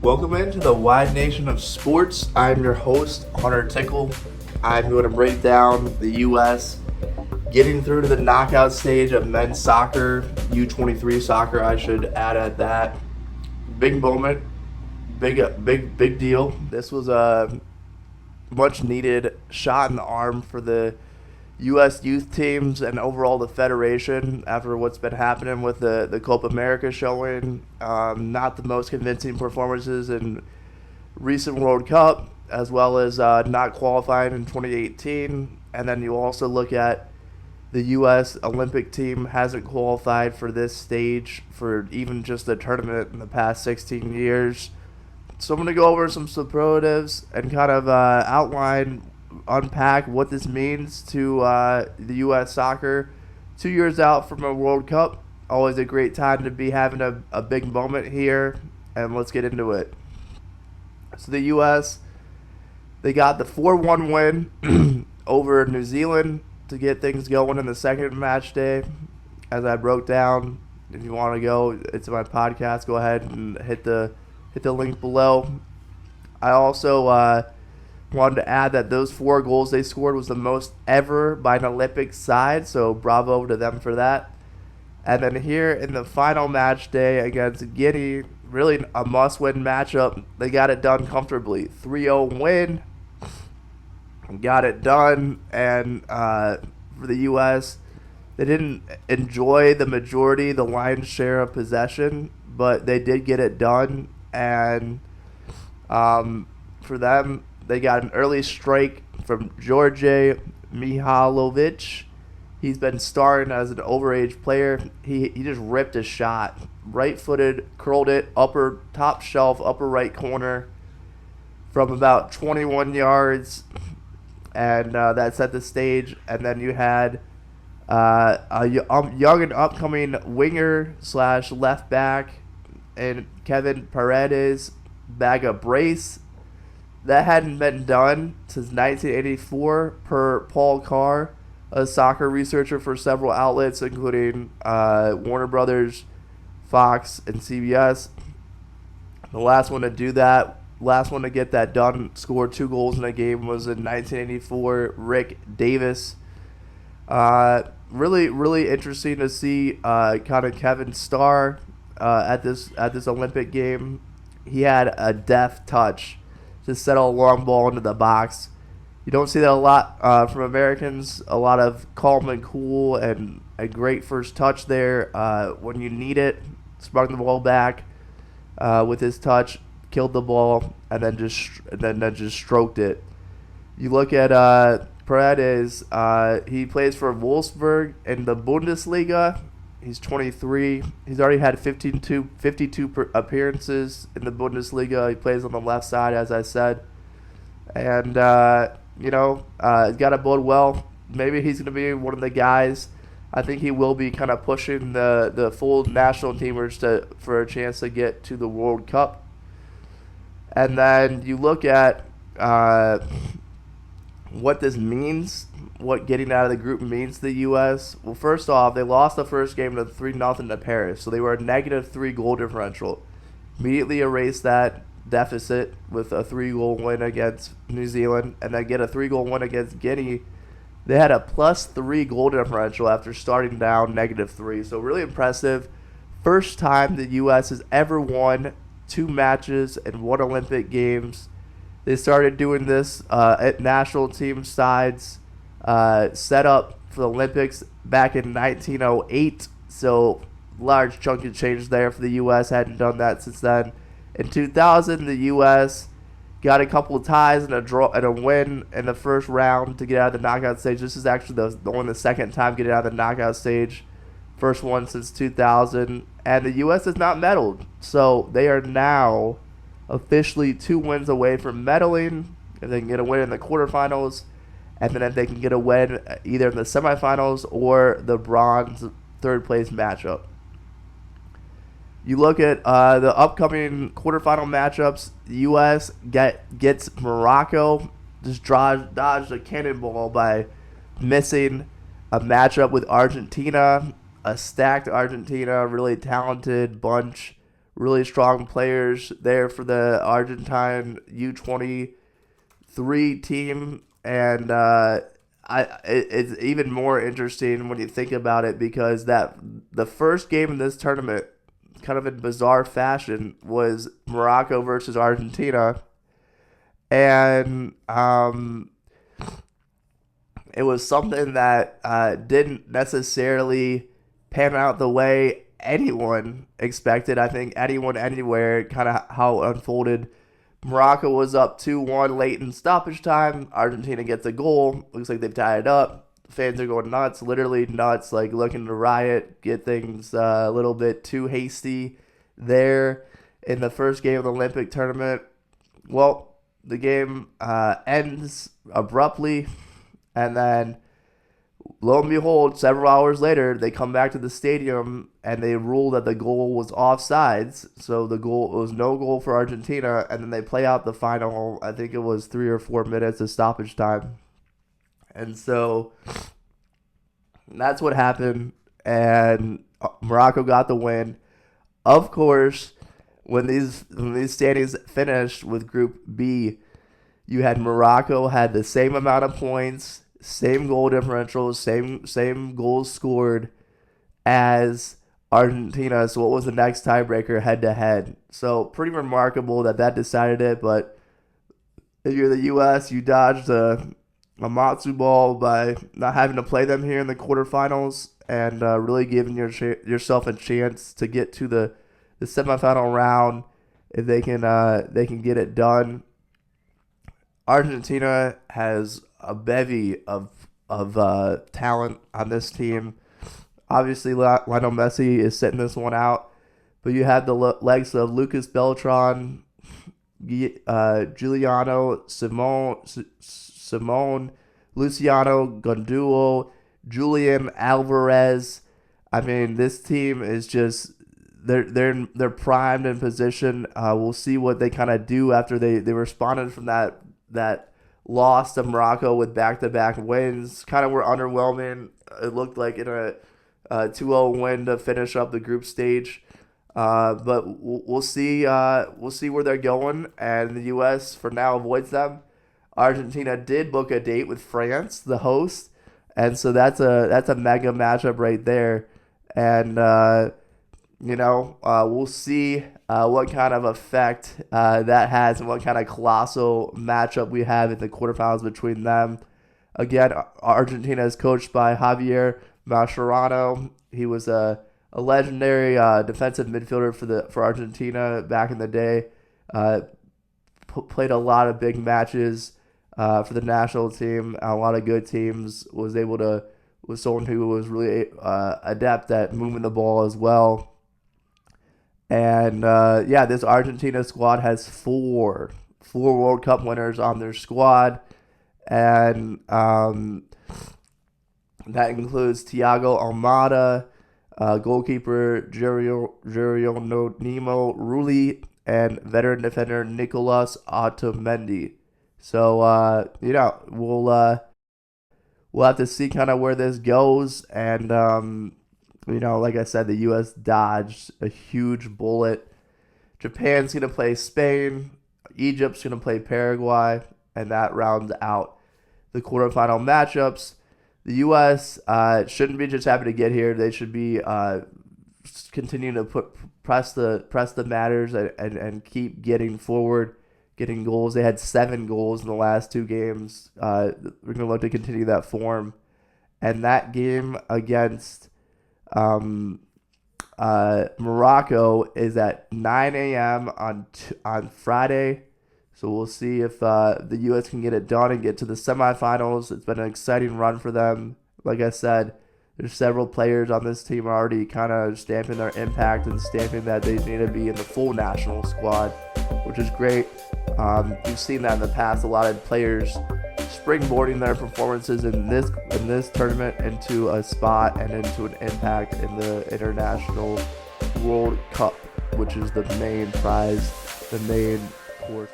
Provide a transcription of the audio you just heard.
Welcome into the wide nation of sports. I'm your host, Hunter Tickle. I'm going to break down the U.S. getting through to the knockout stage of men's soccer, U23 soccer, I should add at that. Big moment, big deal. This was a much needed shot in the arm for the U.S. youth teams and overall the federation after what's been happening with the Copa America showing. Not the most convincing performances in recent World Cup, as well as not qualifying in 2018. And then you also look at the U.S. Olympic team hasn't qualified for this stage for even just the tournament in the past 16 years. So I'm going to go over some superlatives and kind of unpack what this means to the U.S. soccer 2 years out from a World Cup. Always a great time to be having a big moment here, and let's get into it. So the U.S., they got the 4-1 win over New Zealand to get things going in the second match day. As I broke down, if you want to go, it's my podcast, go ahead and hit the link below. I also wanted to add that those 4 goals they scored was the most ever by an Olympic side, so bravo to them for that. And then here in the final match day against Guinea, really a must-win matchup. They got it done comfortably. 3-0 win. Got it done. And for the U.S., they didn't enjoy the lion's share of possession, but they did get it done. And for them, they got an early strike from George Mihailovic. He's been starring as an overage player. He just ripped a shot. Right-footed, curled it, top shelf, upper right corner from about 21 yards. And that set the stage. And then you had a young and upcoming winger / left back and Kevin Paredes bag a brace. That hadn't been done since 1984 per Paul Carr, a soccer researcher for several outlets, including Warner Brothers, Fox, and CBS. The last one to do that, last one to get that done, scored 2 goals in a game, was in 1984, Rick Davis. Really interesting to see kind of Kevin Starr at this Olympic game. He had a deft touch to settle a long ball into the box. You don't see that a lot from Americans. A lot of calm and cool and a great first touch there when you need it. Sprung the ball back with his touch, killed the ball, and then just stroked it. You look at Paredes. He plays for Wolfsburg in the Bundesliga. He's 23. He's already had 52 appearances in the Bundesliga. He plays on the left side, as I said. And, he's got to bode well. Maybe he's going to be one of the guys. I think he will be kind of pushing the full national teamers for a chance to get to the World Cup. And then you look at what this means, what getting out of the group means to the U.S. Well, first off, they lost the first game to 3-0 to Paris, so they were a -3 goal differential. Immediately erased that deficit with a 3-goal win against New Zealand, and then get a 3-goal win against Guinea. They had a +3 goal differential after starting down -3, so really impressive. First time the U.S. has ever won 2 matches in 1 Olympic Games. They started doing this at national team sides set up for the Olympics back in 1908. So large chunk of change there for the U.S. Hadn't done that since then. In 2000, the U.S. got a couple of ties and a draw and a win in the first round to get out of the knockout stage. This is actually only the second time getting out of the knockout stage. First one since 2000. And the U.S. has not medaled. So they are now officially 2 wins away from medaling. If they can get a win in the quarterfinals, and then if they can get a win either in the semifinals or the bronze third place matchup. You look at the upcoming quarterfinal matchups. The U.S. gets Morocco, just dodged a cannonball by missing a matchup with Argentina, a stacked Argentina, really talented bunch, really strong players there for the Argentine U23 team, and it's even more interesting when you think about it, because that the first game in this tournament, kind of in bizarre fashion, was Morocco versus Argentina, and it was something that didn't necessarily pan out the way anyone expected. I think anyone anywhere, kind of how it unfolded. Morocco was up 2-1 late in stoppage time. Argentina gets a goal. Looks like they've tied it up. Fans are going nuts, literally nuts, like looking to riot, get things a little bit too hasty there in the first game of the Olympic tournament. Well, the game ends abruptly, and then lo and behold, several hours later, they come back to the stadium and they rule that the goal was offsides. So it was no goal for Argentina, and then they play out the final, I think it was 3 or 4 minutes of stoppage time. And so that's what happened, and Morocco got the win. Of course, when these standings finished with Group B, you had Morocco had the same amount of points, same goal differential, same goals scored as Argentina. So what was the next tiebreaker head to head? So pretty remarkable that decided it. But if you're the U.S., you dodged a matzo ball by not having to play them here in the quarterfinals, and really giving yourself a chance to get to the semifinal round if they can get it done. Argentina has a bevy of talent on this team. Obviously, Lionel Messi is sitting this one out, but you have the legs of Lucas Beltran, Giuliano Simone, Luciano Gondulo, Julian Alvarez. I mean, this team is just they're primed in position. We'll see what they kind of do after they responded from that loss to Morocco with back-to-back wins. Kind of were underwhelming. It looked like in a 2-0 win to finish up the group stage. But we'll see. We'll see where they're going, and the U.S. for now avoids them. Argentina did book a date with France, the host, and so that's a mega matchup right there. And we'll see what kind of effect that has, and what kind of colossal matchup we have in the quarterfinals between them. Again, Argentina is coached by Javier Mascherano. He was a legendary defensive midfielder for Argentina back in the day. Played a lot of big matches for the national team, a lot of good teams. Was someone who was really adept at moving the ball as well. And this Argentina squad has four World Cup winners on their squad, and that includes Thiago Almada, goalkeeper Geronimo Rulli, and veteran defender Nicolas Otamendi. So we'll have to see kind of where this goes, and like I said, the U.S. dodged a huge bullet. Japan's going to play Spain. Egypt's going to play Paraguay. And that rounds out the quarterfinal matchups. The U.S. Shouldn't be just happy to get here. They should be continuing to press the matters and keep getting forward, getting goals. They had 7 goals in the last 2 games. We're going to look to continue that form. And that game against Morocco is at 9 a.m. on Friday, so we'll see if the U.S. can get it done and get to the semifinals. It's been an exciting run for them. Like I said, there's several players on this team already kind of stamping their impact and stamping that they need to be in the full national squad, which is great. You've seen that in the past. A lot of players springboarding their performances in this tournament into a spot and into an impact in the International World Cup, which is the main prize, the main course.